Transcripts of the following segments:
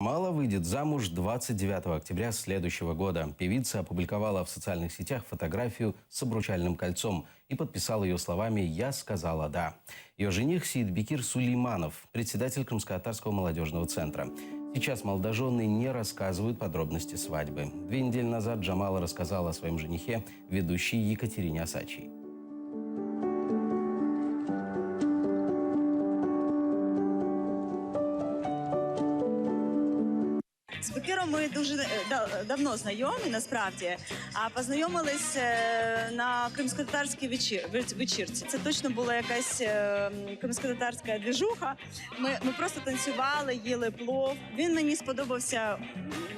Мала выйдет замуж 29 октября следующего года. Певица опубликовала в социальных сетях фотографию с обручальным кольцом и подписала ее словами «Я сказала да». Ее жених Сеидбекир Сулейманов, председатель Крымско-Татарского молодежного центра. Сейчас молодожены не рассказывают подробности свадьбы. 2 недели назад Джамала рассказала о своем женихе ведущей Екатерине Осадчей. З Бекиром ми дуже давно знайомі, насправді, а познайомились на кримськотатарській вечірці. Це точно була якась кримськотатарська двіжуха. Ми просто танцювали, їли плов. Він мені сподобався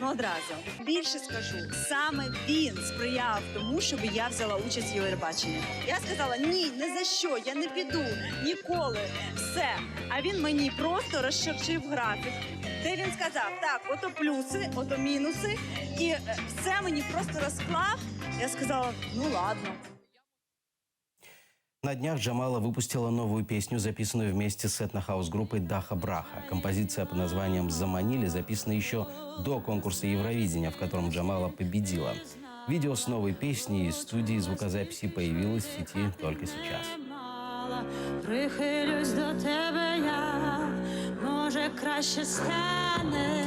одразу. Більше скажу, саме він сприяв тому, щоб я взяла участь в Євробаченні. Я сказала, ні, не за що, я не піду, ніколи, все. А він мені просто розчерчив графік. Де він сказав, так, ото плюси, ото мінуси, і все мені просто розклав. Я сказала, ну ладно. На днях Джамала выпустила новую песню, записанную вместе с этнохаус-группой Даха Браха. Композиция под названием «Заманили» записана еще до конкурса Евровидения, в котором Джамала победила. Видео с новой песней из студии звукозаписи появилось в сети только сейчас. Прихилюсь до тебе я, може краще стане.